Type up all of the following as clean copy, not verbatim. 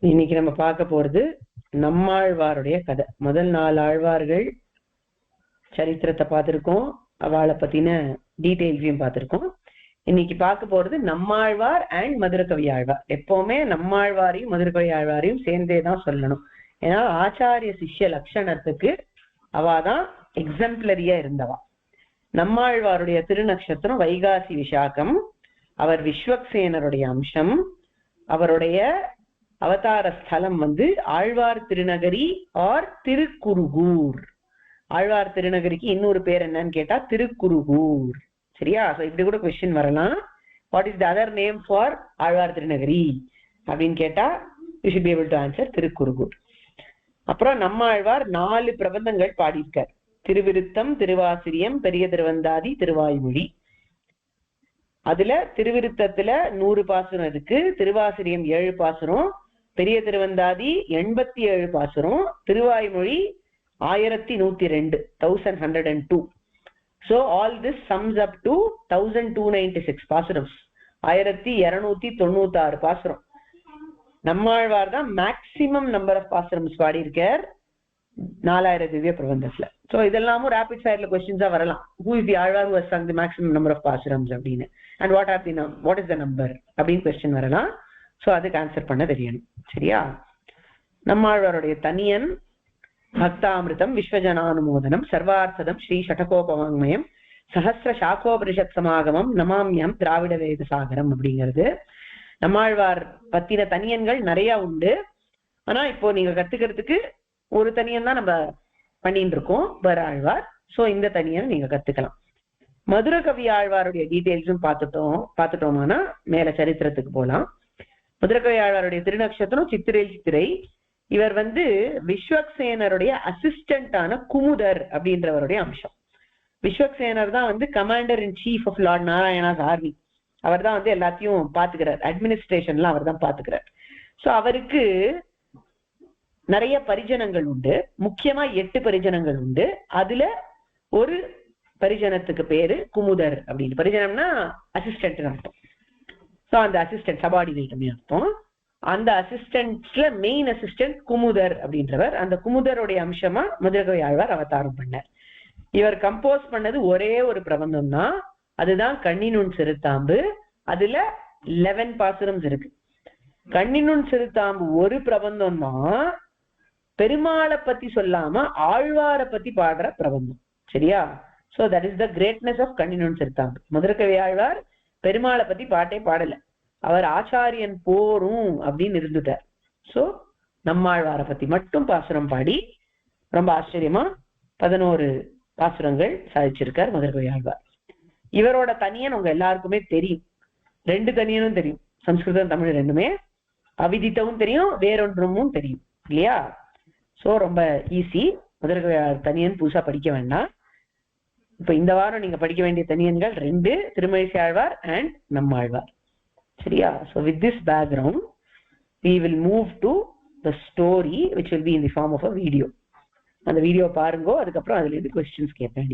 இன்னைக்கு நம்ம பார்க்க போறது நம்மாழ்வாருடைய கதை. முதல் 4 ஆழ்வார்கள் சரித்திரத்தை பார்த்திருக்கோம், அவளை பத்தின டீடைல்ஸையும் பார்த்திருக்கோம். இன்னைக்கு பார்க்க போறது நம்மாழ்வார் அண்ட் மதுரகவி ஆழ்வார். எப்பவுமே நம்மாழ்வாரையும் மதுரகவி ஆழ்வாரையும் சேர்ந்தேதான் சொல்லணும். ஏன்னா ஆச்சாரிய சிஷ்ய லட்சணத்துக்கு அவாதான் எக்ஸம்பிளரியா இருந்தவா. நம்மாழ்வாருடைய திருநக்ஷத்திரம் வைகாசி விசாகம். அவர் விஸ்வக்சேனருடைய அம்சம். அவருடைய அவதார ஸ்தலம் ஆழ்வார் திருநகரி ஆர் திருக்குருகூர். ஆழ்வார் திருநகரிக்கு இன்னொரு பேர் என்னன்னு கேட்டா திருக்குருகூர். சரியா? இப்படி கூட கொஸ்டின் வரலாம். What is the other name for Alwar Thirunagari அப்படின்னு கேட்டா you should be able to answer Thirukurugur. அப்புறம் நம்மாழ்வார் 4 பிரபந்தங்கள் பாடியிருக்கார். திருவிருத்தம், திருவாசிரியம், பெரிய திருவந்தாதி, திருவாய்மொழி. அதுல திருவிருத்தத்துல 100 பாசுரம் இருக்கு, திருவாசிரியம் 7 பாசுரம், பெரிய திருவந்தாதி 87 பாசுரம், Thiruvaimozhi 1102 1102. So all this sums up to 1296 பாசுரம்ஸ், 1296 பாசுரம். நம்மாழ்வார் தான் மேக்சிமம் நம்பர் ஆஃப் பாசுரம்ஸ் பாடி இருக்கார் 4000 திவ்ய பிரபந்தத்துல. சோ இதெல்லாமும் ரேபிட் ஃபயர்ல கொஸ்டின்ஸா வரலாம். who is the Alvar who has sung the maximum number of பாசுரம்ஸ் அப்படின்னு, and what is the number அப்படின்னு கொஸ்டின் வரலாம். சோ அதுக்கு ஆன்சர் பண்ண தெரியணும். சரியா? நம்மாழ்வாருடைய தனியன் பக்தாமிருதம், விஸ்வஜனானுமோதனம், சர்வார்த்ததம், ஸ்ரீ ஷடகோபவாங்மயம், சஹஸ்ர சாக்கோபரிஷத் சமாகமம், நமாமியம் திராவிட வேத சாகரம் அப்படிங்கிறது. நம்மாழ்வார் பத்தின தனியன்கள் நிறைய உண்டு. ஆனா இப்போ நீங்க கத்துக்கிறதுக்கு ஒரு தனியன் தான் நம்ம பண்ணிட்டு இருக்கோம், வர ஆழ்வார். சோ இந்த தனியன் நீங்க கத்துக்கலாம். மதுரகவி ஆழ்வாருடைய டீடைல்ஸும் பார்த்துட்டோம்னா மேல சரித்திரத்துக்கு போலாம். மதுரகவி ஆழ்வாருடைய திருநக்ஷத்திரம் சித்திரை. இவர் விஸ்வக்சேனருடைய அசிஸ்டன்டான குமுதர் அப்படின்றவருடைய அம்சம். விஸ்வக்சேனர் தான் commander in chief of lord Narayana's army. அவர் தான் எல்லாத்தையும் பாத்துக்கிறார், அட்மினிஸ்ட்ரேஷன்லாம் அவர் தான் பாத்துக்கிறார். சோ அவருக்கு நிறைய பரிஜனங்கள் உண்டு. முக்கியமா 8 பரிஜனங்கள் உண்டு. அதுல ஒரு பரிஜனத்துக்கு பேரு குமுதர் அப்படின்னு. பரிஜனம்னா அசிஸ்டன்ட் அர்த்தம். சோ அந்த அசிஸ்டன்ட் சபார்டினேட் அப்படின்னு அர்த்தம். அந்த அசிஸ்டன்ட்ஸ்ல மெயின் அசிஸ்டன்ட் குமுதர் அப்படின்றவர். அந்த குமுதருடைய அம்சமா மதுரகவி ஆழ்வார் அவதாரம் பண்ணார். இவர் கம்போஸ் பண்ணது ஒரே ஒரு பிரபந்தம் தான், அதுதான் கண்ணினுன் சிறுத்தாம்பு. அதுல 11 பாசுரம்ஸ் இருக்கு. கண்ணினுன் சிறுத்தாம்பு ஒரு பிரபந்தம் தான், பெருமாளை பத்தி சொல்லாம ஆழ்வாரை பத்தி பாடுற பிரபந்தம். சரியா? So that is the greatness of Kanninun Siruthambu. Madhurakavi Alvar பெருமாளை பத்தி பாட்டே பாடல, அவர் ஆச்சாரியன் போரும் அப்படின்னு இருந்துட்டார். சோ நம்மாழ்வாரை பத்தி மட்டும் பாசுரம் பாடி ரொம்ப ஆச்சரியமா 11 பாசுரங்கள் சாதிச்சிருக்கார் மதுரகவி ஆழ்வார். இவரோட தனியன் உங்க எல்லாருக்குமே தெரியும். 2 தனியனும் தெரியும், சம்ஸ்கிருதம் தமிழ் ரெண்டுமே. அவிதித்தவும் தெரியும், வேறொன்றும் தெரியும் இல்லையா? சோ ரொம்ப ஈஸி. மதுரகவி தனியன் புதுசா படிக்க வேண்டாம். இப்ப இந்த வாரம் நீங்க படிக்க வேண்டிய தனியன்கள் 2, திருமழிசை ஆழ்வார் அண்ட் நம்மாழ்வார். சரியா? So with this background we will move to the story which will be in the form of a video. அந்த வீடியோ பாருங்க, அதுக்கப்புறம் அதுல இருந்து क्वेश्चंस கேட்பேன்.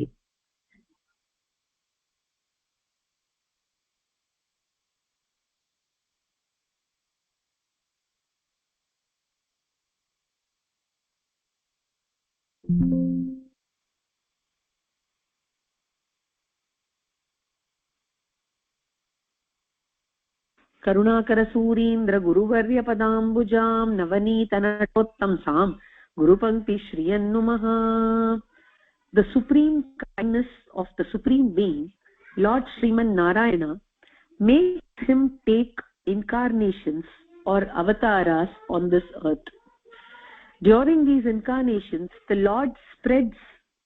Karunakar सूरीन्द्र गुरुवर्य पदाम्बुजां नवनीतनटोत्तंसां गुरुपंक्ति श्रियन्नुमः. The supreme kindness of the supreme being, Lord Sriman Narayana, makes him take incarnations or avataras on this earth. During these incarnations, the Lord spreads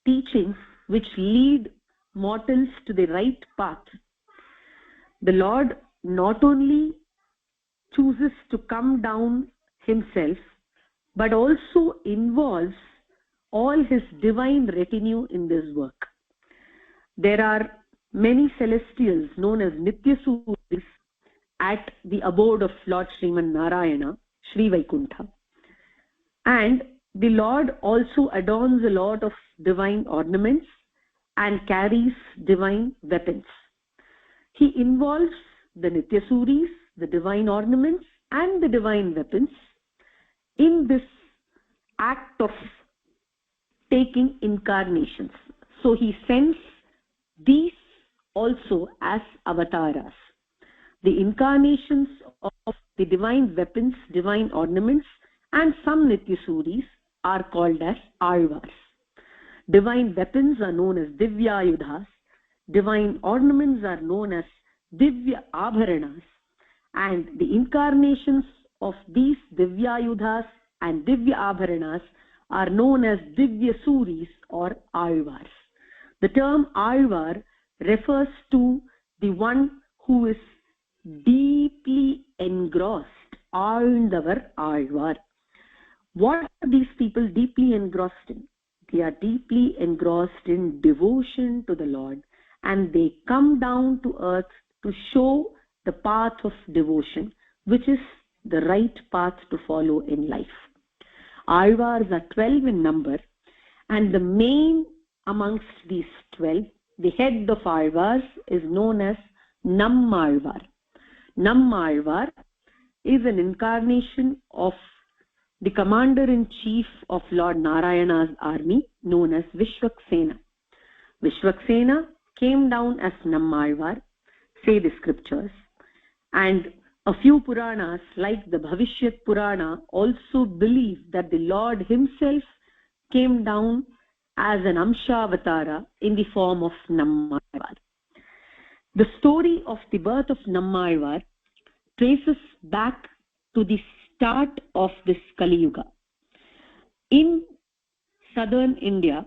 teachings which lead mortals to the right path. The Lord not only chooses to come down himself, but also involves all his divine retinue in this work. There are many celestials known as Nityasuris at the abode of Lord Sriman Narayana, Sri Vaikuntha. And the Lord also adorns a lot of divine ornaments and carries divine weapons. He involves the Nityasuris, the divine ornaments and the divine weapons in this act of taking incarnations. So he sends these also as avataras. The incarnations of the divine weapons, divine ornaments, and some Nityasuris are called as Alvars. Divine weapons are known as Divyayudhas. Divine ornaments are known as Divya Abharanas. And the incarnations of these Divyayudhas and Divya Abharanas are known as Divyasuris or Alvars. The term Alvar refers to the one who is deeply engrossed. Alndavar Alvar. What are these people deeply engrossed in? They are deeply engrossed in devotion to the Lord, and they come down to earth to show the path of devotion, which is the right path to follow in life. Alvars are 12 in number, and the main amongst these 12, the head of Alvars, is known as Nammalvar. Nammalvar is an incarnation of the commander-in-chief of Lord Narayana's army, known as Vishwaksena. Vishwaksena came down as Nammalvar, say the scriptures, and a few Puranas, like the Bhavishyat Purana, also believe that the Lord himself came down as an Amshavatara in the form of Nammalvar. The story of the birth of Nammalvar traces back to the start of this Kali Yuga. In southern India,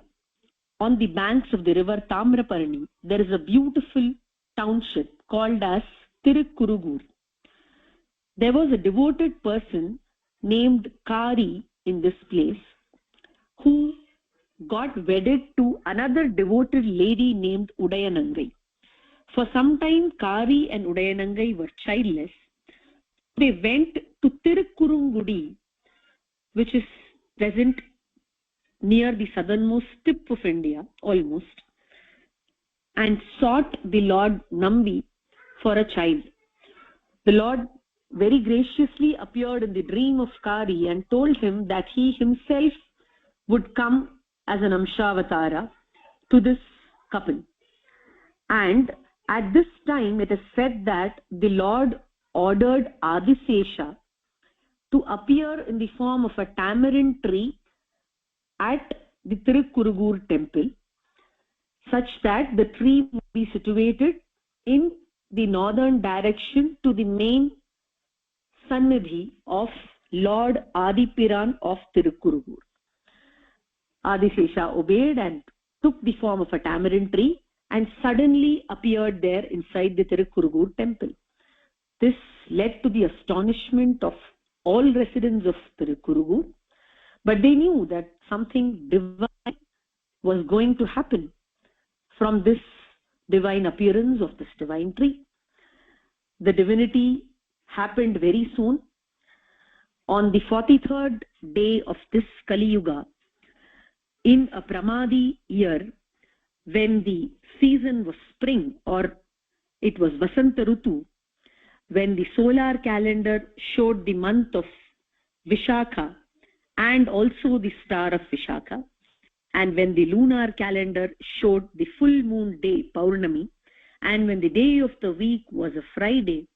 on the banks of the river Tamraparni, there is a beautiful township called as Tirukkurugur. There was a devoted person named Kari in this place who got wedded to another devoted lady named Udayanangai. For some time, Kari and Udayanangai were childless. They went to Tirukkurungudi, which is present near the southernmost tip of India, almost, and sought the Lord Nambi for a child. The Lord very graciously appeared in the dream of Kari and told him that he himself would come as an Amshavatara to this couple. And at this time, it is said that the Lord ordered Adisesha to appear in the form of a tamarind tree at the Tirukkurugur temple, such that the tree would be situated in the northern direction to the main Sannidhi of Lord Adipiran of Tirukkurugur. Adisesha obeyed and took the form of a tamarind tree and suddenly appeared there inside the Tirukkurugur temple. This led to the astonishment of all residents of Tirukkurugur, but they knew that something divine was going to happen from this divine appearance of this divine tree. The divinity happened very soon. On the 43rd day of this Kali Yuga, in a Pramadi year, when the season was spring, or it was Vasanta Rutu, when the solar calendar showed the month of Vishakha and also the star of Vishakha, and when the lunar calendar showed the full moon day, Paurnami, and when the day of the week was a Friday,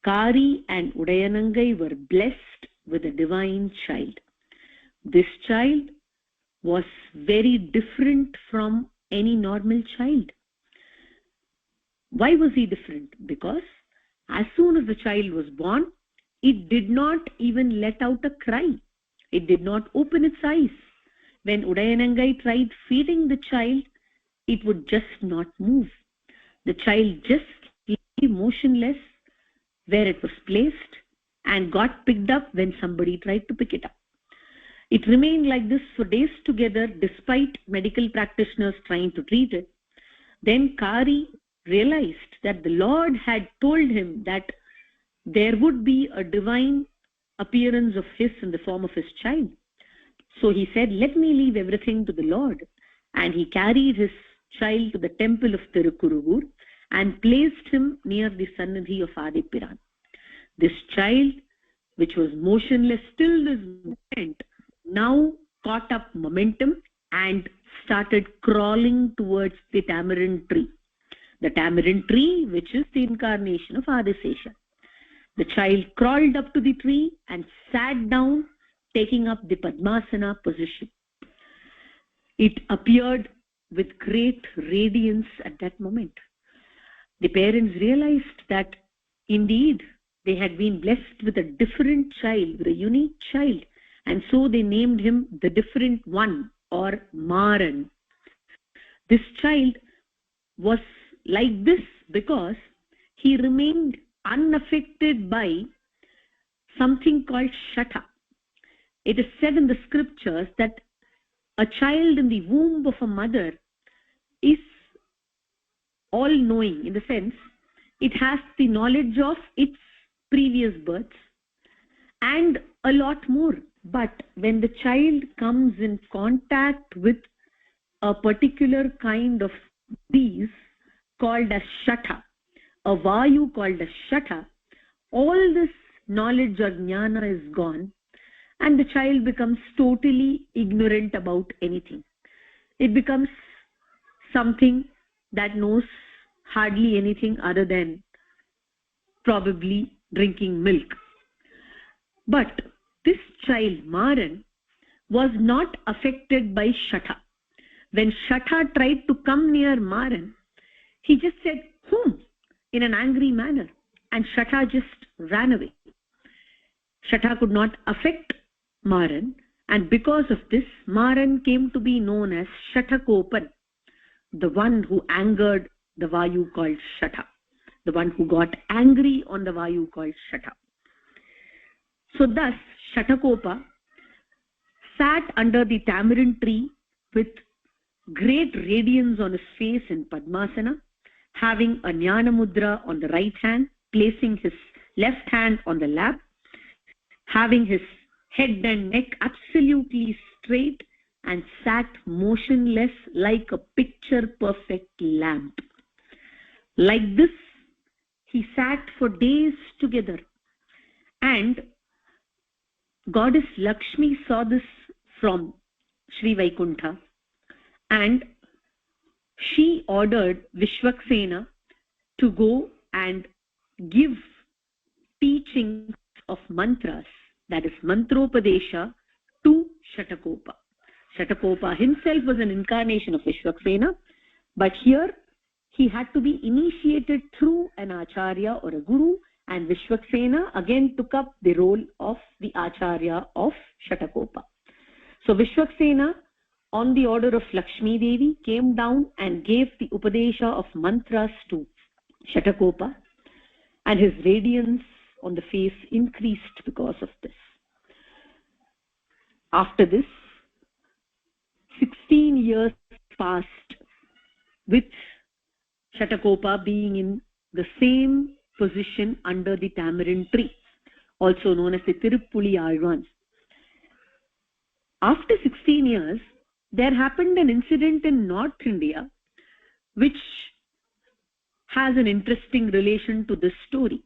Kari and Udayanangai were blessed with a divine child. This child was very different from any normal child. Why was he different? Because as soon as the child was born, it did not even let out a cry. It did not open its eyes. When Udayanangai tried feeding the child, it would just not move. The child just lay motionless where it was placed and got picked up when somebody tried to pick it up. It remained like this for days together despite medical practitioners trying to treat it. Then Kari realized that the Lord had told him that there would be a divine appearance of his in the form of his child. So he said, let me leave everything to the Lord. And he carried his child to the temple of Tirukkurugur and placed him near the Sannidhi of Adipiran. This child which was motionless till this moment, now caught up momentum and started crawling towards the tamarind tree. The tamarind tree, which is the incarnation of Adisesha. The child crawled up to the tree and sat down, taking up the Padmasana position. It appeared with great radiance at that moment. The parents realized that indeed they had been blessed with a different child, with a unique child, and so they named him the different one, or Maran. This child was like this because he remained unaffected by something called Shata. It is said in the scriptures that a child in the womb of a mother is all-knowing, in the sense it has the knowledge of its previous births and a lot more. But when the child comes in contact with a particular kind of disease called as Shata, a Vayu called as Shata, all this knowledge or jnana is gone, and the child becomes totally ignorant about anything. It becomes something that knows hardly anything other than probably drinking milk. But this child, Maran, was not affected by Shata. When Shata tried to come near Maran, he just said, in an angry manner, and Shata just ran away. Shata could not affect Maran, and because of this, Maran came to be known as Shatakopan, the one who angered the Vayu called Shata, the one who got angry on the Vayu called Shata. So thus, Shatakopa sat under the tamarind tree with great radiance on his face in Padmasana, having a Jnana Mudra on the right hand, placing his left hand on the lap, having his head and neck absolutely straight, and sat motionless like a picture-perfect lamp. Like this, he sat for days together, and Goddess Lakshmi saw this from Sri Vaikuntha, and she ordered Vishwaksena to go and give teachings of mantras, that is mantropadesha, to Shatakopa. Shatakopa himself was an incarnation of Vishwaksena, but here he had to be initiated through an acharya or a guru, and Vishwaksena again took up the role of the acharya of Shatakopa. So Vishwaksena, on the order of Lakshmi Devi, came down and gave the upadesha of mantras to Shatakopa, and his radiance on the face increased because of this. After this, 16 years passed with Shatakopa being in the same position under the tamarind tree, also known as the Tirupuli Alvan. After 16 years, there happened an incident in North India which has an interesting relation to this story.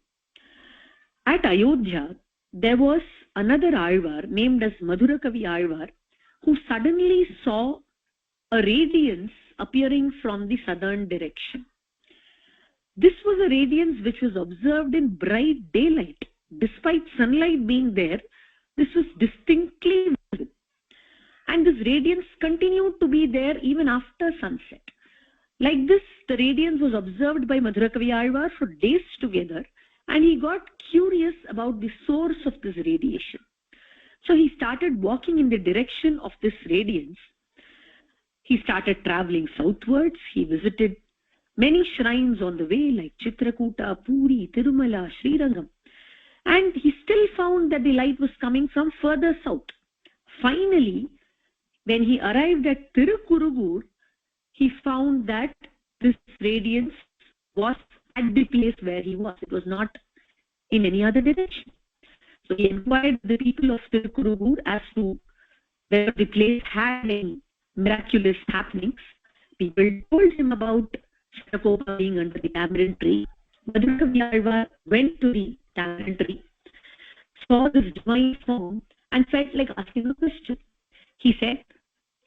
At Ayodhya, there was another Alvar named as Madhurakavi Alvar, who suddenly saw a radiance appearing from the southern direction. This was a radiance which was observed in bright daylight. Despite sunlight being there, this was distinctly visible. And this radiance continued to be there even after sunset. Like this, the radiance was observed by Madhurakavi Alvar for days together, and he got curious about the source of this radiation. So he started walking in the direction of this radiance. He started traveling southwards. He visited many shrines on the way, like Chitrakuta, Puri, Tirumala, Srirangam. And he still found that the light was coming from further south. Finally, when he arrived at Tirukurugur, he found that this radiance was at the place where he was. It was not in any other direction. So he inquired the people of Tirukurugur as to whether the place had any miraculous happenings. People told him about Shatakopa being under the tamarind tree. Madhurakavi Alvar went to the tamarind tree, saw this divine form and felt like asking a question. He said,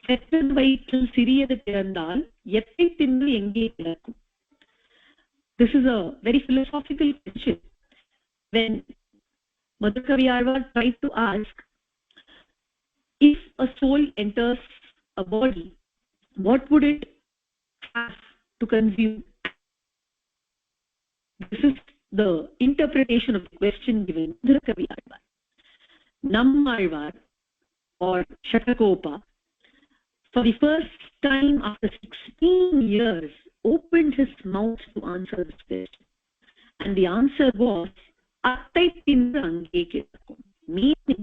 "Setted vaitil siriyadu pirandal yettai tinnu enge kilakkum." This is a very philosophical question. When Madhurkavi Alvar tried to ask, if a soul enters a body, what would it have to consume? This is the interpretation of the question given Madhurkavi Alvar. Nammalvar, or Shatakopa, for the first time after 16 years, opened his mouth to answer this question. And the answer was, meaning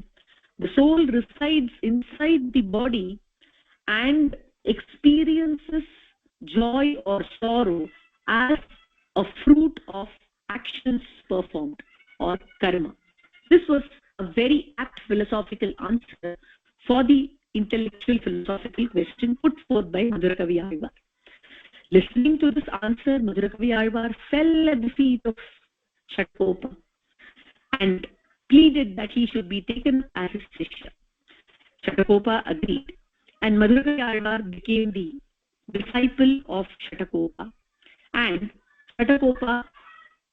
the soul resides inside the body and experiences joy or sorrow as a fruit of actions performed, or karma. This was a very apt philosophical answer for the intellectual philosophical question put forth by Madhurakavi Alvar. Listening to this answer, Madhurakavi Alvar fell at the feet of Shatakopa and pleaded that he should be taken as his Shishya. Shatakopa agreed, and Madhurakavi Alvar became the disciple of Shatakopa, and Shatakopa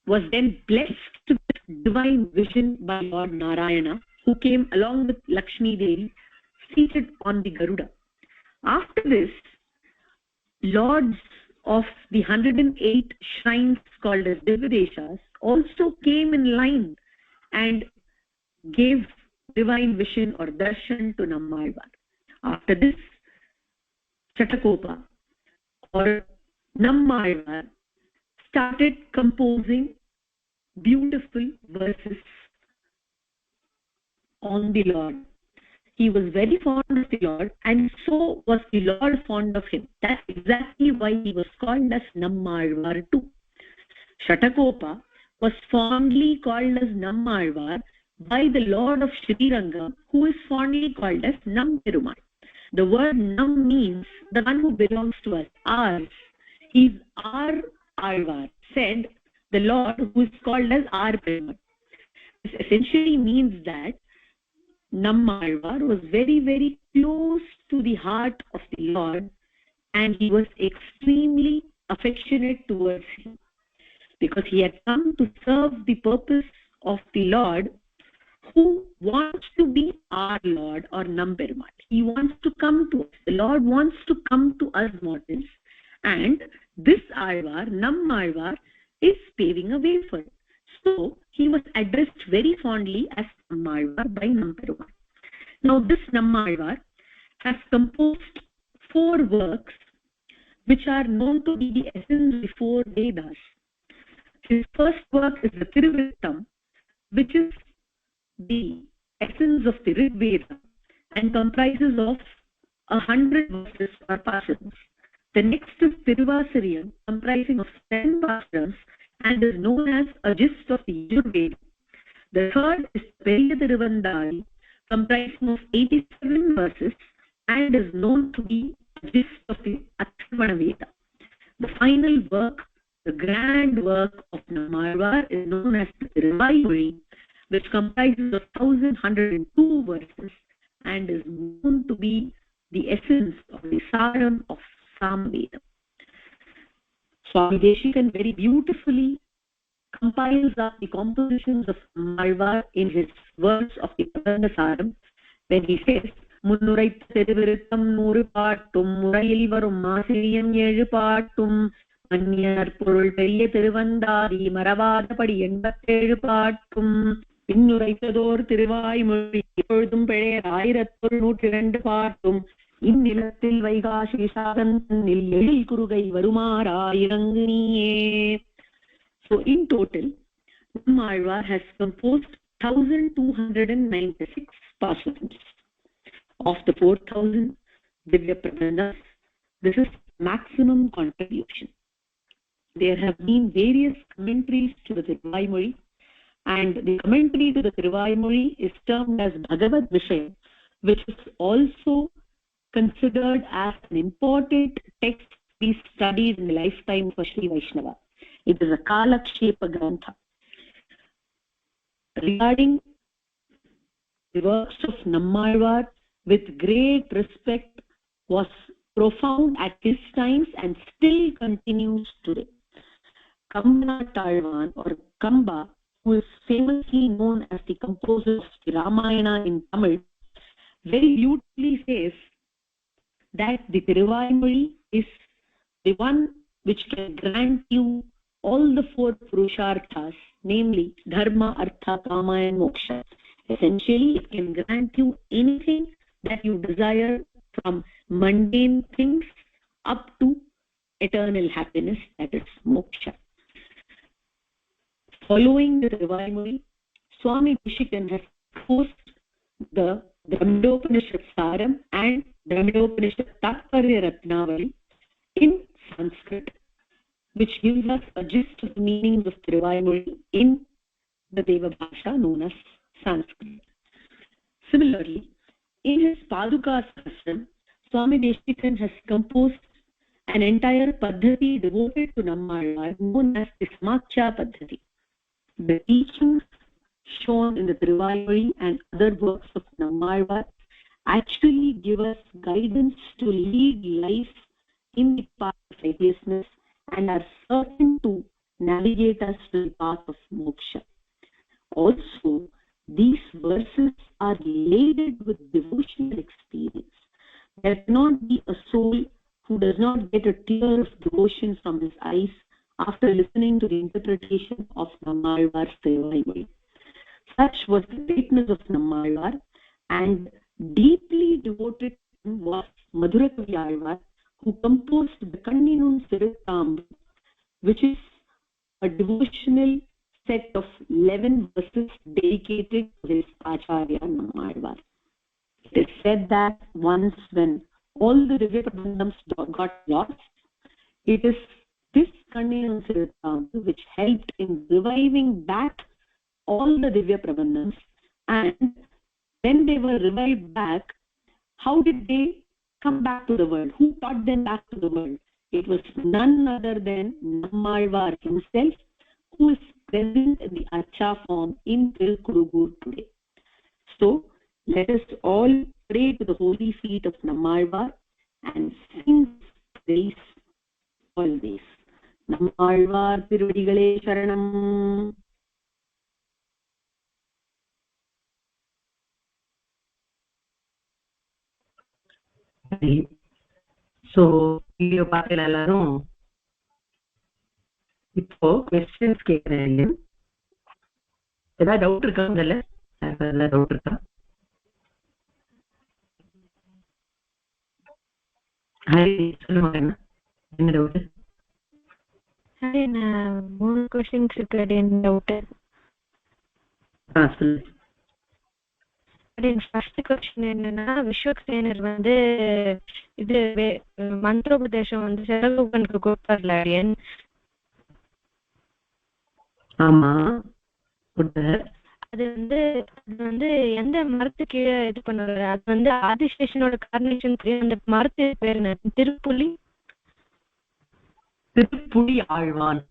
was then blessed with divine vision by Lord Narayana, who came along with Lakshmi Devi seated on the Garuda. After this, lords of the 108 shrines called as Divyadeshas also came in line and gave divine vision or darshan to Nammalvar. After this, Shatakopa or Nammalvar started composing beautiful verses on the Lord. He was very fond of the Lord, and so was the Lord fond of him. That's exactly why he was called as Nammalvar too. Shatakopa was fondly called as Nammalvar by the Lord of Srirangam, who is fondly called as Namperumal. The word Nam means the one who belongs to us, ours. He's our Alvar, said the Lord who is called as our Perumal. This essentially means that Nammalvar was very, very close to the heart of the Lord, and he was extremely affectionate towards him, because he had come to serve the purpose of the Lord, who wants to be our Lord, or Namperumal. He wants to come to us. The Lord wants to come to us mortals, and this Alvar, Nammalvar, is paving a way for it. So he was addressed very fondly as Nammalvar by Namperumal. Now this Nammalvar has composed 4 works which are known to be the essence of the 4 Vedas. His first work is the Tiruvrittam, which is the essence of the Rig Veda and comprises of 100 verses or passages. The next is Tiruvasariyam, comprising of 10 passages and is known as a gist of the Yajurveda. The third is Periya Tiruvandari, comprising of 87 verses and is known to be a gist of the Atharvana Veda. The final work, the grand work of Nammalvar, is known as the Tiruvaimozhi, which comprises of 1102 verses and is known to be the essence of the Saram of Samveda. Swami Deshikan very beautifully compiles up the compositions of Nammalvar in his words of the Prabandha Saram, when he says, Munnurai Theriviruttam Nuru Paattum Murayil Varum Maasiriyam Yezhu Paattum Manniyar Porul Periya Tiruvandari Maravadapadi 87 Paattum Pinnuரைத்ததோர் Thiruvaimozhi எப்பொழுதும் பிழையர் 1102 பாட்டும் இந்நிலத்தில் வைகாசி சாகந்தனில் எழில் குறுகை வருமாறாயிரங்கு நீயே. So in total, Nammalvar has composed 1296 passages. Of the 4000 Divya Prabandhas, this is maximum contribution. There have been various commentaries to the Tiruvaimozhi, and the commentary to the Tiruvaimozhi is termed as Bhagavad Vishaya, which is also considered as an important text to be studied in the lifetime of Sri Vaishnava. It is a Kalakshepa Grantha. Regarding the works of Nammalvar with great respect was profound at his times and still continues today. Kambanattalvan or Kamba, who is famously known as the composer of the Ramayana in Tamil, very beautifully says that the Tiruvaimozhi is the one which can grant you all the four purusharthas, namely dharma, artha, kama and moksha. Essentially, it can grant you anything that you desire, from mundane things up to eternal happiness, that is moksha. Following the Tiruvaimozhi, Swami Deshikan has posed the Brahmadopanishad Saram and Brahmadopanishad Tatparya Ratnavali in Sanskrit, which gives us a gist of the meanings of Tiruvaimozhi in the Deva Bhasha known as Sanskrit. Similarly, in his Paduka Sahasram, Swami Deshikan has composed an entire Paddhati devoted to Nammalvar known as the Samakhya Paddhati. The teachings shown in the Tiruvaimozhi and other works of Nammalvar actually give us guidance to lead life in the path of righteousness and are certain to navigate us to the path of moksha. Also, these verses are laden with devotional experience. There cannot be a soul who does not get a tear of devotion from his eyes after listening to the interpretation of Nammalvar's Tiruvaimozhi. Such was the greatness of Nammalvar, and deeply devoted was Madhurakavi Alvar, who composed the Kanninun Siruttambu, which is a devotional set of 11 verses dedicated to his Acharya Nammalvar. It is said that once when all the Divya Prabandhams got lost, it is this Kanninun Siruttambu which helped in reviving back all the Divya Prabandhams. And when they were revived back, how did they come back to the world? Who taught them back to the world? It was none other than Nammalvar himself, who is present in the Archa form in Tirukurugur today. So let us all pray to the holy feet of Nammalvar and sing praise always. Nammalvar Tiruvadigale Sharanam. So video பார்க்கல எல்லாரும். இப்போ questions கேட்கிறேன். ஏதாவது doubt இருக்கா? முதல்ல ஏதாவது doubt இருக்கா? சொல்லுவாங்க, என்ன டவுட்? நான் 3 क्वेश्चंस இருக்கு. என்ன டவுட்? சொல்லு. ஃபர்ஸ்ட் क्वेश्चन என்னன்னா, விஸ்வக்சேனர் வந்து இது மந்திரோபதேசம் வந்து செரகோபனுக்கு கொடுத்தார்ல அடியன். ஆமா, அது வந்து எந்த மரத்து கீழே இது பண்ணுவாரு? அது வந்து ஆதிசேஷனோட கார்னேஷன். அந்த மரத்து பேர் என்ன? திருப்புலி ஆழ்வான்.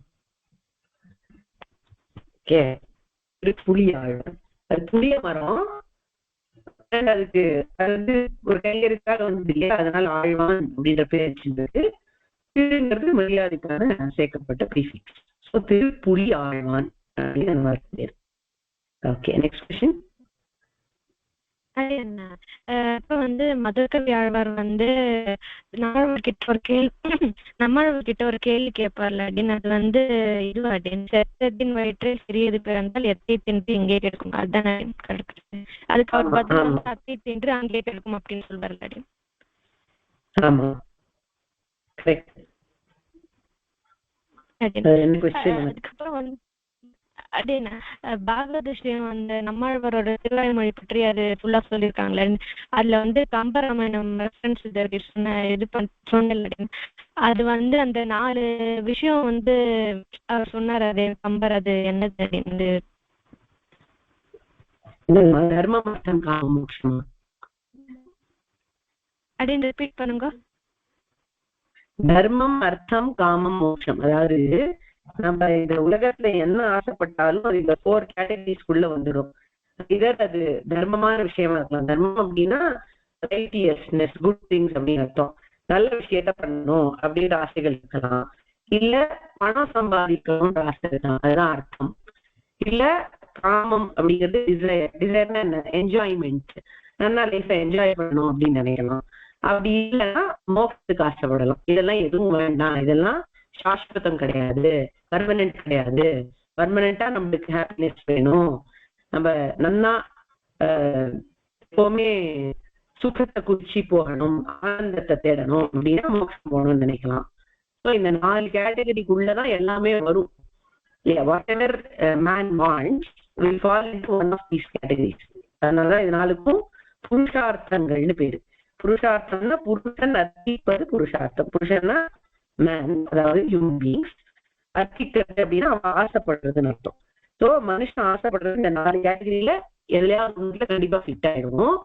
திருப்புலி ஆழ்வான். அது புளிய மரம். அதுக்கு அது வந்து ஒரு கையெழுத்தாக வந்து இல்லையா, அதனால ஆழ்வான் அப்படின்ற பேர் வச்சிருந்தது. திருங்கிறது மரியாதைக்கான சேர்க்கப்பட்ட ப்ரீஃபிக்ஸ். ஸோ திருப்புலி ஆழ்வான் அப்படின்னு அந்த மாதிரி பேர். Okay, next question. அது என்ன? இப்ப வந்து மதுரகவி ஆழ்வார் வந்து நம்மாழ்வார் கிட்ட ஒரு கேள்வி கேட்பார்ல அப்படின்னு. அது வந்து இதுவா அப்படின்னு, செத்தத்தின் வயிற்று சிறியது பிறந்தால் எத்தை தின்று இங்கே கிடைக்கும், அதுதான் கிடைக்கிறது. அதுக்கு அவர் பதில் வந்து அத்தை தின்று அங்கே கிடைக்கும் அப்படின்னு சொல்வார்ல அப்படின்னு. அதுக்கப்புறம் வந்து அப்படின்னா பாகவத ஸ்ரீம் வந்து நம்மாழ்வாரோட திருவாய்மொழி பற்றி அது ஃபுல்லா சொல்லியிருக்காங்களே. அதுல வந்து கம்பராமாயணம் ரெஃபரன்ஸ் இது சொன்ன அது வந்து அந்த 4 விஷயம் வந்து அவர் சொன்னார். அது கம்பர் அது என்னது அப்படின்னு ரிப்பீட் பண்ணுங்க. தர்மம், அர்த்தம், காமம், மோட்சம். அதாவது நம்ம இந்த உலகத்துல என்ன ஆசைப்பட்டாலும் அது இந்த 4 கேட்டகரிஸ்குள்ள வந்துடும். இதர் அது தர்மமான விஷயமா இருக்கலாம். தர்மம் அப்படின்னா ரைட்டியஸ்னஸ், குட் திங்ஸ் அப்படின்னு அர்த்தம். நல்ல விஷயத்த பண்ணணும் அப்படின்ற ஆசைகள் இருக்கலாம். இல்ல பணம் சம்பாதிக்கணும்ன்ற ஆசை இருக்கலாம், அதுதான் அர்த்தம். இல்ல காமம் அப்படிங்கிறது டிசைர். டிசைர்னா என்ன? என்ஜாய்மெண்ட், நல்லா லைஃபை என்ஜாய் பண்ணணும் அப்படின்னு நினைக்கலாம். அப்படி இல்லைன்னா மோட்சத்துக்கு ஆசைப்படலாம். இதெல்லாம் எதுவும் வேண்டாம், இதெல்லாம் சாஸ்வதம் கிடையாது, பர்மனன்ட் கிடையாது. பர்மனண்டா நம்மளுக்கு ஹாப்பினஸ் வேணும், நம்ம நல்லா எப்பவுமே சுகத்தை குறிச்சி போகணும், ஆனந்தத்தை தேடணும் அப்படின்னா மோட்சம் போகணும்னு நினைக்கலாம். ஸோ இந்த 4 கேட்டகரிக்குள்ளதான் எல்லாமே வரும். whatever man wants will fall into one of these categories. அதனாலதான் இது 4க்கும் புருஷார்த்தங்கள்னு பேரு. புருஷார்த்தம்னா புருஷன் அர்த்திப்பது புருஷார்த்தம். புருஷன்னா மேன், அதாவது ஹியூமன் பீயிங்ஸ். அர்த்திக்கிறது அப்படின்னா அவன் ஆசைப்படுறதுன்னு அர்த்தம். ஸோ மனுஷன் ஆசைப்படுறது இந்த 4 கேட்டகரியில எதுலையாவது ஒன்றுல கண்டிப்பா ஃபிட் ஆயிடும்.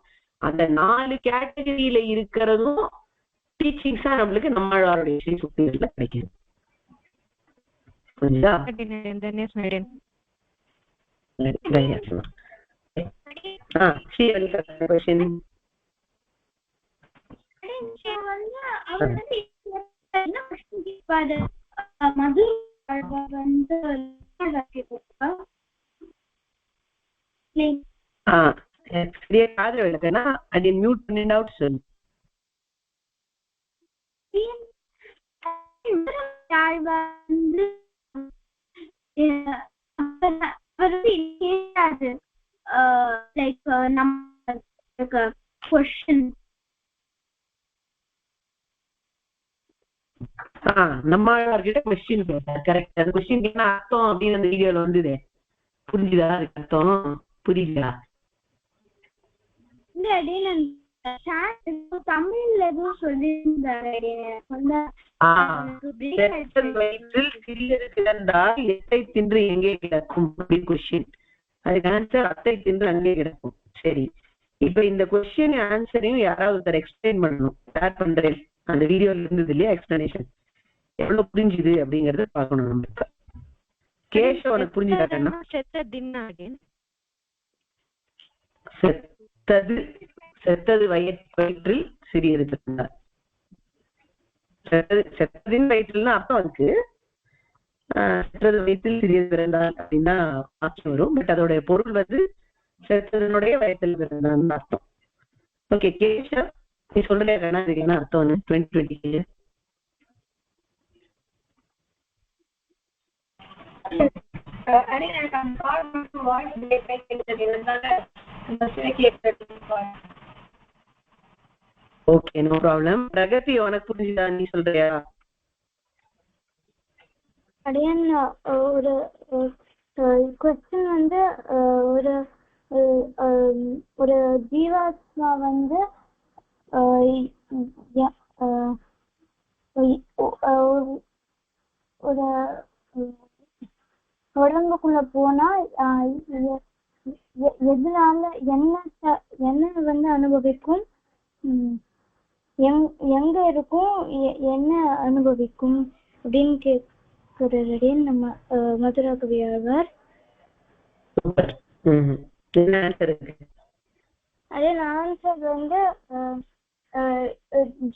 அந்த 4 கேட்டகரியில இருக்கிறதும் டீச்சிங்ஸா நம்மளுக்கு நம்மளுடைய ஸ்ரீ சுக்திகள்ல கிடைக்குது. புரியுதா? சரியா காது விளக்குனா அது மியூட் பண்ணிட்டு அவுட் சொல்லு. நம்மகிட்ட கொஸ்டின் கரெக்ட். அந்த கொஸ்டின் என்ன அர்த்தம் அப்படின்னு அந்த வீடியோல வந்தது. புரிஞ்சுதா? அதுக்கு அர்த்தம் புரியுதா? தமிழ்ல எதுவும் சொல்லியிருந்தாரு. சிறியது கிடந்தால் எத்தை தின்று எங்கே கிடக்கும் அப்படின்னு கொஸ்டின். அதுக்கு ஆன்சர் அத்தை தின்று அங்கே கிடக்கும். சரி, இப்ப இந்த கொஸ்டின் ஆன்சரையும் யாராவது ஒருத்தர் எக்ஸ்பிளைன் பண்ணணும். ஸ்டார்ட் பண்றேன். அந்த வீடியோல இருந்தது இல்லையா எக்ஸ்பிளனேஷன், எவ்வளவு புரிஞ்சுது அப்படிங்கறத பாக்கணும். நம்ம கேஷவ் உனக்கு புரிஞ்சுதாட்டா? செத்தது வயிற்றில் சிறியது பிறந்தார். செத்ததின் வயிற்றுல அர்த்தம் அதுக்கு. செத்தது வயிற்றில் சிறியது பிறந்தார் அப்படின்னா வாக்கியம் வரும். பட் அதோடைய பொருள் வந்து செத்ததனுடைய வயிற்றில் பிறந்தான்னு அர்த்தம். ஓகே கேஷவ், நீ சொல்றதே இதுக்கு என்ன அர்த்தம் 2020? Okay, no problem. பிரகதி உனக்கு புரிஞ்சுதா? நீ சொல்றியா? ஒரு கொஸ்டின் வந்து ஒரு ஜீவாத்மா வந்து ஒரு உடம்புக்குள்ள போனா எதனால என்ன வந்து அனுபவிக்கும், எங்க இருக்கும், என்ன அனுபவிக்கும் அப்படின்னு கேட்கிறது நம்ம மதுரா கவியாழ்வார். அதே ஆன்சர் வந்து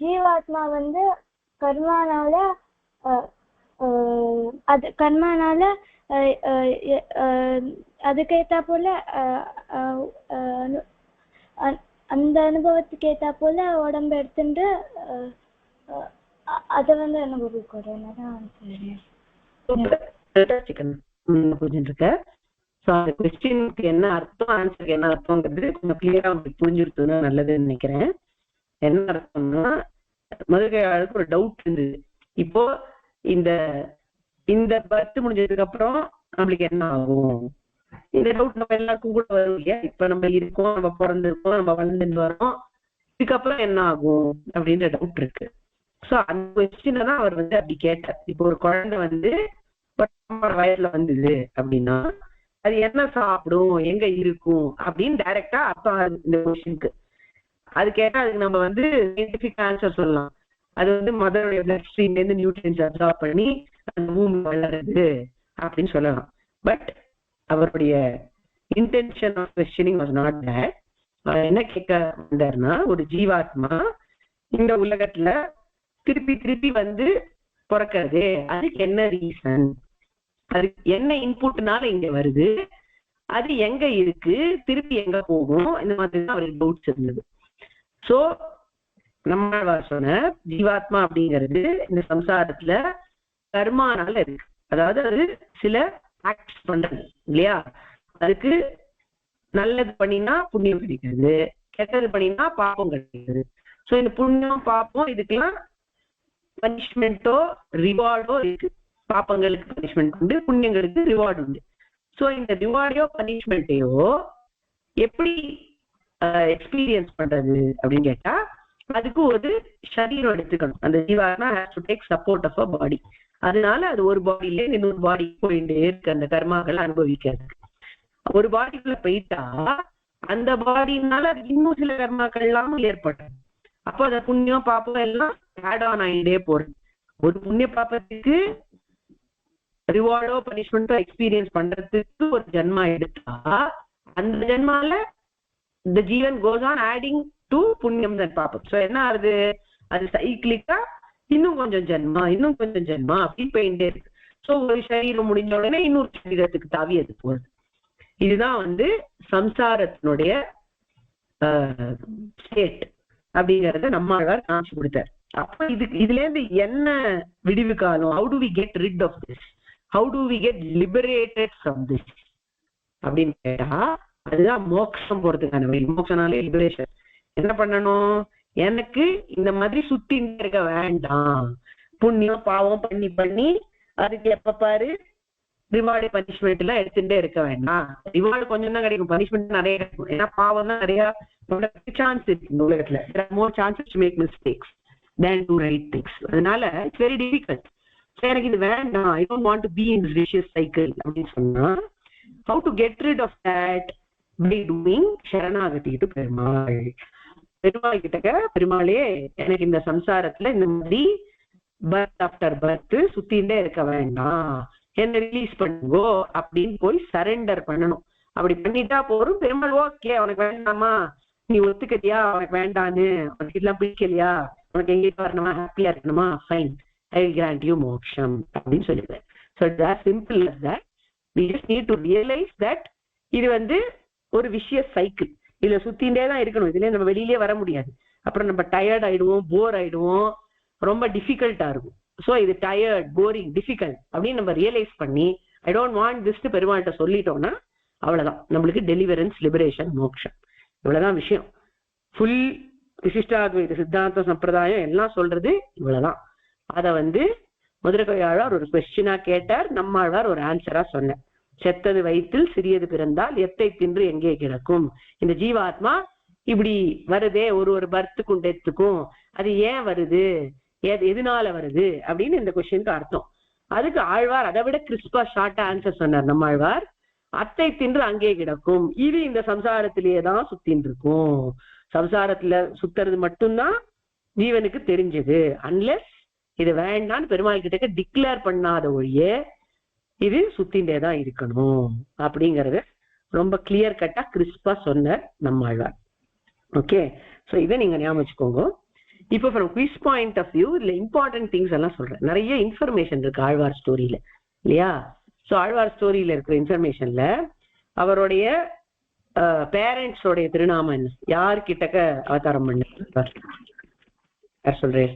ஜீவாத்மா வந்து கர்மானால அதுக்கேத்தா போல அந்த அனுபவத்துக்கு ஏத்தா போல உடம்பு எடுத்துட்டு அத வந்து அனுபவிக்கிறேன். என்ன அர்த்தம், ஆன்சருக்கு என்ன அர்த்தம்ங்கிறது கொஞ்சம் கிளியரா உங்களுக்கு புரிஞ்சுருக்குன்னா நல்லதுன்னு நினைக்கிறேன். என்ன அர்த்தம்னா, மதுரையாளுக்கு ஒரு டவுட் இருந்தது. இப்போ இந்த பர்த் முடிஞ்சதுக்கு அப்புறம் நம்மளுக்கு என்ன ஆகும், இந்த டவுட் நம்ம எல்லாருக்கும் கூட வரும் இல்லையா? இப்ப நம்ம இருக்கோம், நம்ம பிறந்திருக்கோம், நம்ம வளர்ந்துட்டு வரோம், இதுக்கப்புறம் என்ன ஆகும் அப்படின்ற டவுட் இருக்கு. சோ அந்த கொஸ்டினை தான் அவர் வந்து அப்படி கேட்டார். இப்போ ஒரு குழந்தை வந்து வயதுல வந்தது அப்படின்னா அது என்ன சாப்பிடும், எங்க இருக்கும் அப்படின்னு டைரக்டா அர்த்தம் இந்த கொஸ்டினுக்கு. அது கேட்டா அதுக்கு நம்ம வந்து சயின்டிபிக் ஆன்சர் சொல்லலாம். அது வந்து மதருடைய பிளட் ஸ்ட்ரீம்ல இருந்து நியூட்ரியன்ஸ் அப்சார்ப் பண்ணி அந்த பூமி வளருது அப்படின்னு சொல்லலாம். பட் அவருடைய intention of questioning was not that. என்ன கேட்க வந்தாருன்னா, ஒரு ஜீவாத்மா இந்த உலகத்துல திருப்பி திருப்பி வந்து பிறக்கிறது, அதுக்கு என்ன ரீசன், அதுக்கு என்ன இன்புட்னால இங்க வருது, அது எங்க இருக்கு, திருப்பி எங்க போகும், இந்த மாதிரி தான் அவருக்கு டவுட்ஸ் இருந்தது. சோ நம்ம சொன்ன ஜீவாத்மா அப்படிங்கிறது இந்த சம்சாரத்துல கர்மானால இருக்கு. அதாவது அது சில ஆக்ட்ஸ் பண்றது இல்லையா, அதுக்கு நல்லது பண்ணினா புண்ணியம் கிடைக்கிறது, கெட்டது பண்ணினா பாப்பம் கிடைக்கிறது. சோ இந்த புண்ணியம் பாப்பம் இதுக்கெல்லாம் பனிஷ்மெண்டோ ரிவார்டோ இருக்கு. பாப்பங்களுக்கு பனிஷ்மெண்ட் உண்டு, புண்ணியங்களுக்கு ரிவார்டு உண்டு. சோ இந்த ரிவார்டையோ பனிஷ்மெண்ட்டையோ எப்படி எக்ஸ்பீரியன்ஸ் பண்றது அப்படின்னு கேட்டா, அதுக்கு ஒரு சரீரம் எடுத்துக்கணும். அந்த ஜீவாத்மா has to take support of a body. அதனால அது ஒரு பாடியில இன்னொரு பாடி போயிட்டே இருக்கு அந்த கர்மாக்களை அனுபவிக்காது. ஒரு பாடிக்குள்ள போயிட்டா அந்த பாடினால இன்னும் சில கர்மாக்கள் இல்லாமல் ஏற்படும். அப்போ அந்த புண்ணியம் பாப்பம் எல்லாம் ஆட் ஆன் ஆகிட்டே போறது. ஒரு புண்ணிய பாப்பத்துக்கு ரிவார்டோ பனிஷ்மெண்டோ எக்ஸ்பீரியன்ஸ் பண்றதுக்கு ஒரு ஜென்மா எடுத்தா, அந்த ஜென்மால இந்த ஜீவன் கோஸ் ஆன் ஆடிங் டு புண்ணியம் தன் பாப்பம். சோ என்ன ஆகுது, அது சைக்கிளிக்கா இன்னும் கொஞ்சம் ஜென்மா இன்னும் கொஞ்சம் ஜென்மா அப்படின்னு போயிட்டே இருக்கு. சோ ஒரு சரீரம் முடிஞ்ச உடனே இன்னொரு சரீரத்துக்கு தாவி அது போகுது. இதுதான் வந்து சம்சாரத்தினுடைய ஸ்டேட் அப்படிங்கறத நம்மாழ்வார் காமிச்சு கொடுத்தார். அப்ப இதுல இருந்து என்ன விடிவு காலம், how to we get rid of this, how to we get liberated from this அப்படின்னு கேட்டா, அதுதான் மோட்சம் போறதுக்கான வழி. மோட்சனாலே லிபரேஷன். என்ன பண்ணணும், எனக்கு இந்த மாதிரி சுத்தி இருக்க வேண்டாம், புண்ணியம் பாவம் பண்ணி பண்ணி அதுக்கு எப்ப பாரு ரிவார்டு பனிஷ்மெண்ட் எல்லாம் எடுத்துட்டே இருக்க வேண்டாம். ரிவார்டு கொஞ்சம் தான் கிடைக்கும், பனிஷ்மெண்ட் நிறைய கிடைக்கும். ஏன்னா பாவம் தான் நிறைய சான்ஸ் இருக்கு இந்த உலகத்துல. there are more chances to make mistakes than to right things. அதனால it's very difficult. எனக்கு இது வேண்டாம், I don't want to be in this vicious cycle அப்படின்னு சொன்னா, how to get rid of that? by doing சரணாகதி to Perumal. Perumal கிட்டக்க, பெருமாளே எனக்கு இந்த சம்சாரத்துல இந்த மாதிரி பர்த் ஆஃப்டர் பர்த் சுத்திண்டே இருக்க வேண்டாம், என்ன ரிலீஸ் பண்ணுங்கோ அப்படின்னு போய் சரண்டர் பண்ணணும். அப்படி பண்ணிட்டா போறோம். பெருமாள் ஓகே உனக்கு வேண்டாமா, நீ ஒத்துக்கத்தியா, உனக்கு வேண்டான்னு, உனக்கு இதெல்லாம் பிடிக்கலையா, உனக்கு எங்கேயும் வரணுமா, ஹாப்பியா இருக்கணுமா, fine, I will grant you moksha அப்படின்னு சொல்லிடுறேன். So it's as simple as that. We just need to realize that இது வந்து ஒரு விஷயஸ் சைக்கிள். இதுல சுத்திண்டே தான் இருக்கணும், இதுல நம்ம வெளியிலே வர முடியாது. அப்புறம் நம்ம டயர்ட் ஆயிடுவோம், போர் ஆயிடுவோம், ரொம்ப டிஃபிகல்ட்டா இருக்கும். ஸோ இது டயர்ட், போரிங், டிஃபிகல்ட் அப்படின்னு நம்ம ரியலைஸ் பண்ணி ஐ டோன்ட் வாண்ட் திஸ் பெருமாள்கிட்ட சொல்லிட்டோம்னா அவ்வளவுதான், நம்மளுக்கு டெலிவரன்ஸ், லிபரேஷன், மோட்சம். இவ்வளவுதான் விஷயம். ஃபுல் விசிஷ்டாத்வைத சித்தாந்த சம்பிரதாயம் எல்லாம் சொல்றது இவ்வளவுதான். அதை வந்து மதுரகவியாழ்வார் ஒரு கொஸ்டினா கேட்டார், நம்மாழ்வார் ஒரு ஆன்சரா சொன்னார். செத்தது வயிற்றில் சிறியது பிறந்தால் எத்தை தின்று எங்கே கிடக்கும். இந்த ஜீவாத்மா இப்படி வருதே, ஒரு பர்த்துக்கும் டெத்துக்கும், அது ஏன் வருது, எதனால வருது அப்படின்னு இந்த கொஸ்டினுக்கு அர்த்தம். அதுக்கு ஆழ்வார் அதை விட கிறிஸ்பா ஷார்ட்டா ஆன்சர் சொன்னார். நம்மாழ்வார், அத்தை தின்று அங்கே கிடக்கும், இது இந்த சம்சாரத்திலேயே தான் சுத்தின்னு இருக்கும். சம்சாரத்துல சுத்துறது மட்டும்தான் ஜீவனுக்கு தெரிஞ்சது. அன்லெஸ் இது வேண்டான்னு பெருமாள் கிட்ட டிக்ளேர் பண்ணாத ஒழிய இது சுத்திண்டே தான் இருக்கணும் அப்படிங்கறது ரொம்ப கிளியர் கட்டா கிறிஸ்பா சொன்னார் நம்மாழ்வார். ஓகே, சோ இதை நீங்க ஞாபகம் வச்சுக்கோங்க. இப்போ from quiz point of view இதுல இம்பார்ட்டன்ட் திங்ஸ் எல்லாம் சொல்றேன். நிறைய இன்ஃபர்மேஷன் இருக்கு ஆழ்வார் ஸ்டோரியில இல்லையா. ஸோ ஆழ்வார் ஸ்டோரியில இருக்கிற இன்ஃபர்மேஷன்ல அவருடைய பேரண்ட்ஸோடைய திருநாமம் என்ன, யார் கிட்டக்க அவதாரம் பண்ண சொல்றேன்.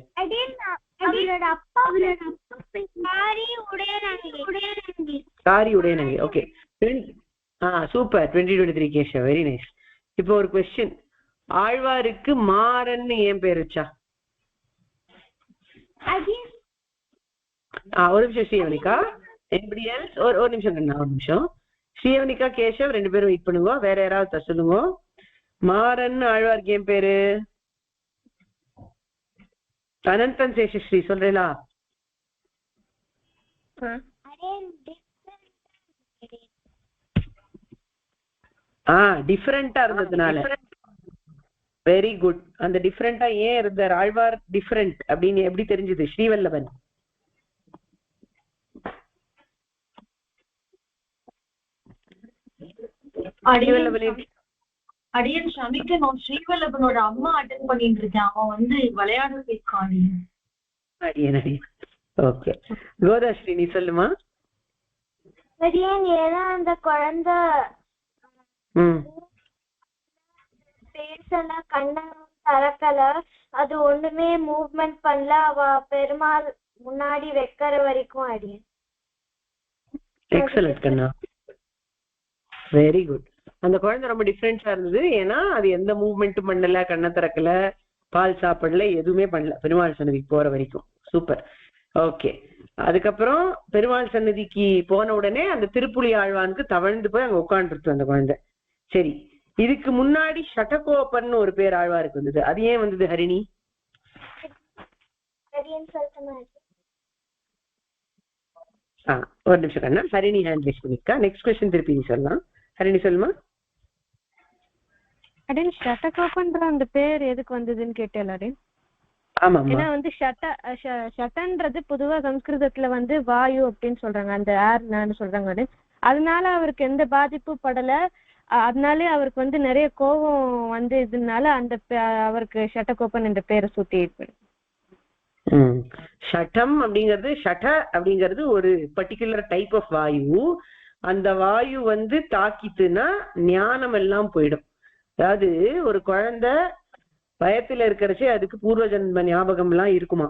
Kari Udaiyanangai. Okay, super. 2023 Keshav, very nice. இப்போ ஒரு கொஸ்டின், ஆழ்வாருக்கு மாறன்னு ஏன் பேர் வச்சா? ஒரு நிமிஷம் ஸ்ரீவனிகா, எனிபடி எல்ஸ்? ஒரு நிமிஷம் கண்ணா, ஒரு நிமிஷம். ஸ்ரீவனிகா, கேஷவ் 2 பேரும் வெயிட் பண்ணுங்க. வேற யாராவது சொல்லுங்க. மாறன்னு ஆழ்வாருக்கு ஏன் பேரு? அனந்தன் சேஷஸ்ரீ சொல்றீங்களா? டிஃபரெண்டா இருந்ததுனால. Very good. அந்த டிஃபரெண்டா ஏன் இருந்தார் ஆழ்வார் டிஃபரெண்ட் அப்படின்னு எப்படி தெரிஞ்சது? ஸ்ரீவல்லவன். அடியன் சமிக்கணும். ஸ்ரீவல்லபனோட அம்மா அட்டன் பண்ணிட்டு இருக்கேன். அவன் வந்து விளையாட போயிருக்கான். ஓகே கோதாஸ்ரீ நீ சொல்லுமா. அடியன் ஏன்னா அந்த குழந்தை பேசல, கண்ணை திறக்கல, அது ஒண்ணுமே மூவ்மெண்ட் பண்ணல, அவ பெருமாள் முன்னாடி வைக்கிற வரைக்கும். அடியன் எக்ஸலென்ட் கண்ணா, வெரி குட். அந்த குழந்தை ரொம்ப டிஃபரென்ஸா இருந்தது. ஏன்னா அது எந்த மூவ்மெண்ட்டும் பண்ணல, கண்ணை திறக்கல, பால் சாப்பிடல, எதுவுமே பண்ணல பெருமாள் சன்னதிக்கு போற வரைக்கும். சூப்பர். ஓகே, அதுக்கப்புறம் பெருமாள் சன்னதிக்கு போன உடனே அந்த திருப்புலி ஆழ்வானுக்கு தவழ்ந்து போய் அங்க உட்காந்துருக்கு அந்த குழந்தை. சரி, இதுக்கு முன்னாடி ஷடகோபன் ஒரு பேர் ஆழ்வாருக்கு வந்தது. அது ஏன் வந்தது ஹரிணி? ஒரு நிமிஷம் கண்ணா, ஹரிணி ஹேண்ட் ரைஸ் பண்ணிருக்கா. நெக்ஸ்ட் क्वेश्चन திருப்பி நீ சொல்லலாம். ஹரிணி சொல்லுமா. அடின் ஷடகோபன்ற அந்த பேர் எதுக்கு வந்ததுன்னு கேட்டேன் அடின். ஏன்னா வந்து ஷட்டன்றது பொதுவா சம்ஸ்கிருதத்துல வந்து வாயு அப்படின்னு சொல்றாங்க, அந்த ஏர்னு சொல்றாங்க அடின். அதனால அவருக்கு எந்த பாதிப்பும் படல, அதனாலே அவருக்கு வந்து நிறைய கோபம் வந்து இதனால அந்த அவருக்கு ஷடகோபன் என்ற பேரை சூட்டி ஏற்படும். ஷட்டம் அப்படிங்கிறது, ஷட அப்படிங்கிறது ஒரு பர்டிகுலர் டைப் ஆஃப் வாயு. அந்த வாயு வந்து தாக்கித்துனா ஞானம் எல்லாம் போயிடும். அதாவது ஒரு குழந்தை பயத்துல இருக்கிறச்சே அதுக்கு பூர்வ ஜன்ம ஞாபகம் எல்லாம் இருக்குமா.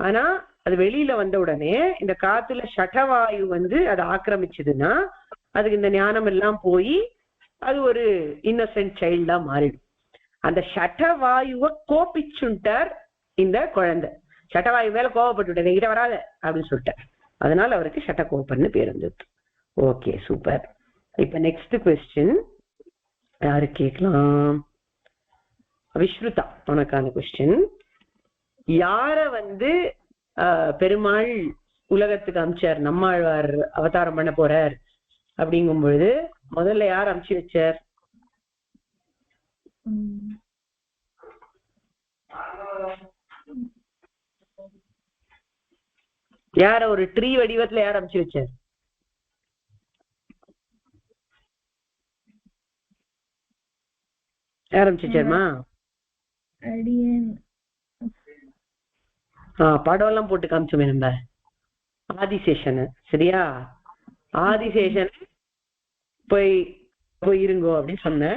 ஆனா அது வெளியில வந்த உடனே இந்த காத்துல ஷடவாயு வந்து அதை ஆக்கிரமிச்சதுன்னா அதுக்கு இந்த ஞானம் எல்லாம் போய் அது ஒரு இன்னசென்ட் சைல்டா மாறிடும். அந்த ஷடவாயுவை கோபிச்சுட்டார் இந்த குழந்தை. ஷடவாயு மேல கோவப்பட்டுட்டார், என்கிட்ட வராத அப்படின்னு சொல்லிட்டார். அதனால அவருக்கு ஷடகோபன்னு பேர் வந்தது. Okay, super. இப்ப நெக்ஸ்ட் क्वेश्चन யாரு கேட்கலாம்? விஸ்ருதா, உனக்கான क्वेश्चन. யார வந்து பெருமாள் உலகத்துக்கு அமிச்சார், நம்மாழ்வார் அவதாரம் பண்ண போறார் அப்படிங்கும் பொழுது முதல்ல யார் அமிச்சு வச்சார்? யார ஒரு ட்ரீ வடிவத்துல யார் அமிச்சு வச்சார்? யார் அமிச்சு வச்சாருமா? படம் எல்லாம் போட்டு காமிச்சோமே நம்ம, ஆதிசேஷன். சரியா? ஆதிசேஷன் போய் இருங்கோ அப்படின்னு சொன்ன.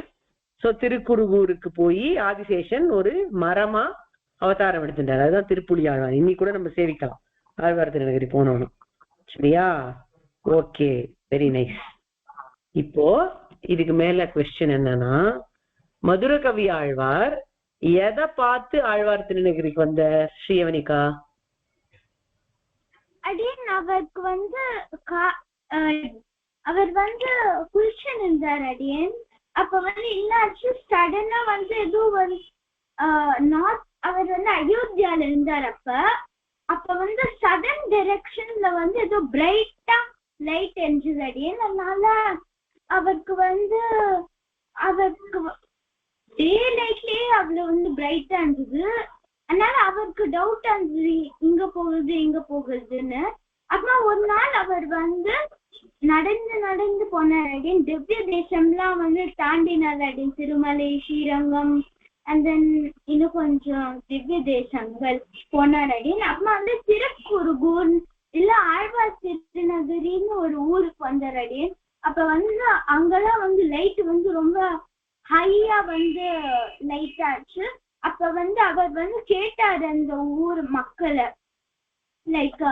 சோ திருக்குறுகூருக்கு போய் ஆதிசேஷன் ஒரு மரமா அவதாரம் எடுத்துட்டார். அதுதான் திருப்புலி ஆழ்வார். இன்னைக்கு கூட நம்ம சேவிக்கலாம் ஆழ்வார் திருநகரி போனோம். சரியா? Okay, very nice. இப்போ இதுக்கு மேல क्वेश्चन என்னன்னா, மதுர கவி ஆழ்வார் எதை பார்த்து ஆழ்வார் திருநகரிக்கு வந்த ஸ்ரீயவனிகா? அடியன் அவருக்கு வந்து அவர் வந்து குளிச்சன் இருந்தார் அடியன். அப்ப வந்து என்னாச்சு, சடனா வந்து எதுவும் நார்த், அவர் வந்து அயோத்தியால இருந்தார். அப்ப வந்து சடன் டைரக்ஷன்ல வந்து ஏதோ பிரைட்டா லைட் எரிஞ்சது அடியன். அதனால அவருக்கு வந்து டே லைட்லயே அவ்வளவு வந்து பிரைட்டா இருந்தது. அதனால அவருக்கு டவுட் இருந்தது, இங்க போகுதுன்னு. அப்புறம் ஒரு நாள் அவர் வந்து நடந்து போனார் அடின். திவ்ய தேசம்லாம் வந்து தாண்டினார் அடின். திருமலை, ஸ்ரீரங்கம், அண்ட் தென் இன்னும் கொஞ்சம் திவ்ய தேசங்கள் போனார் அடின். அப்புறம் வந்து திருக்குறுகூர் இல்ல ஆழ்வார் திருநகரின்னு ஒரு ஊருக்கு வந்தார் அடின். அப்ப வந்து அங்கெல்லாம் வந்து லைட் வந்து ரொம்ப ஹையா வந்து லைட் ஆச்சு. அப்ப வந்து அவர் வந்து கேட்டாரு அந்த ஊர் மக்களை, லைக்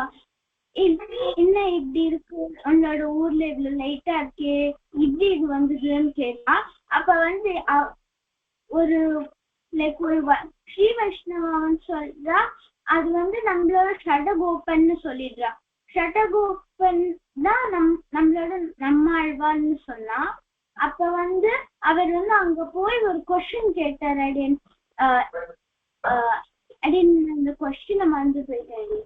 என்ன இப்படி இருக்கு, உன்னோட ஊர்ல இவ்வளவு லைட்டா இருக்கே, இப்படி இது வந்ததுன்னு கேட்டா. அப்ப வந்து ஒரு லைக் ஒரு ஸ்ரீ வைஷ்ணவன் சொல்றா, அது வந்து நம்மளோட ஷடகோபன்னு சொல்லிடுறா. ஷடகோபன் தான் நம்மளோட நம்மாழ்வான்னு சொன்னா. அப்ப வந்து அவர் வந்து அங்க போய் ஒரு கொஸ்டின் கேட்டார் அடியன். அந்த கொஸ்டின் மறந்து போயிட்டாரு.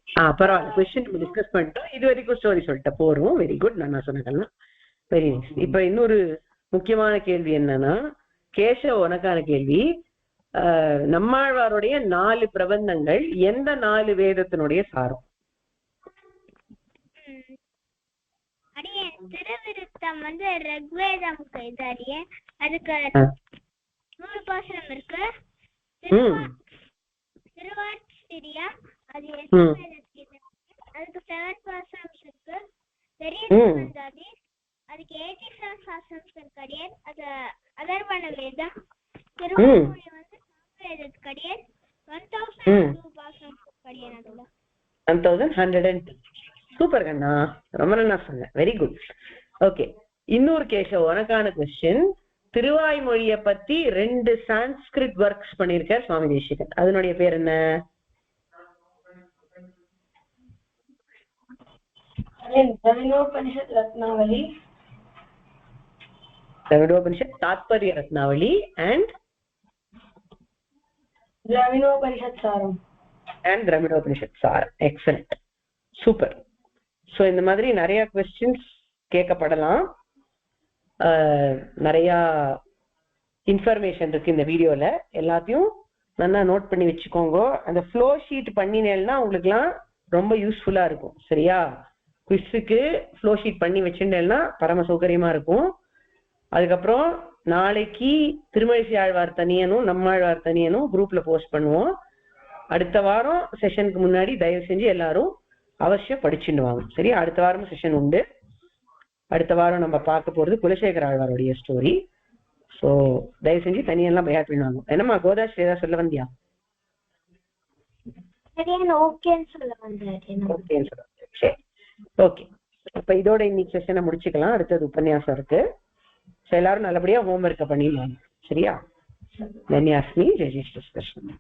பரவாயில்ல, கொஸ்டின் நம்ம டிஸ்கஸ் பண்ணிட்டோம். இது வரைக்கும் ஸ்டோரி சொல்லிட்ட போறோம். வெரி குட், நான் சொன்னதெல்லாம் வெரி நைஸ். இப்ப இன்னொரு முக்கியமான கேள்வி என்னன்னா, கேசவ உனக்கான கேள்வி. நம்மாழ்வாருடைய 4 பிரபந்தங்கள் எந்த 4 வேதத்தினுடைய சாரம்? அடியன் திருவிருத்தம் வந்து ரிக்வேதம் கைதாரியே அதுக்கு 100 பாசனம் இருக்கு. திருவாட்சிரியம் அது அதுக்கு 7 பாசனம்ஸ் இருக்கு. பெரிய திருவந்தாதி அதுக்கு 87 பாசனம்ஸ் இருக்கு அடியேன். அது அதர்வண வேதம். திருவாமொழி வந்து சாமவேதத்துக்கு அடியேன் 1002 பாசனம்ஸ் இருக்கு அடியேன். அதுல 1102. சூப்பர் கண்ணா, ரொம்ப நல்லா சொன்ன, வெரி குட். ஓகே, இன்னொரு கேஷவ் உனக்கான கொஸ்டின். திருவாய்மொழிய பத்தி 2 சான்ஸ்கிரிட் ஒர்க்ஸ் பண்ணிருக்கார் சுவாமி தேசிகன். அதனுடைய பேர் என்ன? திரவிடோபனிஷத் ரத்னாவளி, திரவிடோபனிஷத் தாத்பர்ய ரத்னாவளி அண்ட் திரவிடோபனிஷத் சாரம் அண்ட் திரவிடோபனிஷத் சாரம். Excellent, super. ஸோ இந்த மாதிரி நிறைய கொஸ்டின்ஸ் கேட்கப்படலாம். நிறைய இன்ஃபர்மேஷன் இருக்கு இந்த வீடியோல, எல்லாத்தையும் நல்லா நோட் பண்ணி வச்சுக்கோங்க. அந்த ஃப்ளோ ஷீட் பண்ணினேன்னா உங்களுக்குலாம் ரொம்ப யூஸ்ஃபுல்லா இருக்கும். சரியா? குவிஸுக்கு ஃப்ளோ ஷீட் பண்ணி வச்சுட்டேன்னா பரம சௌகரியமா இருக்கும். அதுக்கப்புறம் நாளைக்கு திருமழிசை ஆழ்வார் தனியனும் நம்மாழ்வார் தனியனும் குரூப்ல போஸ்ட் பண்ணுவோம். அடுத்த வாரம் செஷனுக்கு முன்னாடி தயவு செஞ்சு எல்லாரும் அவசியம் படிச்சுடுவாங்க. சரியா? அடுத்த வாரம் செஷன் உண்டு. அடுத்த வாரம் நம்ம பார்க்க போறது குலசேகர ஆழ்வாருடைய ஸ்டோரி. ஸோ தயவு செஞ்சு தனியெல்லாம் பயாட் பண்ணுவாங்க. என்னம்மா கோதாஸ்ரீ ஏதாவது சொல்ல வந்தியா? ஓகேன்னு சொல்ல வந்தேன். சரி, ஓகே. அப்ப இதோட இன்னைக்கு செஷனை முடிச்சுக்கலாம். அடுத்தது உபன்யாசம் இருக்கு. ஸோ எல்லாரும் நல்லபடியா ஹோம்ஒர்க்கை பண்ணிடுவாங்க. சரியா? தன்யாஸ்மி, ஜெய் ஸ்ரீ கிருஷ்ணன்.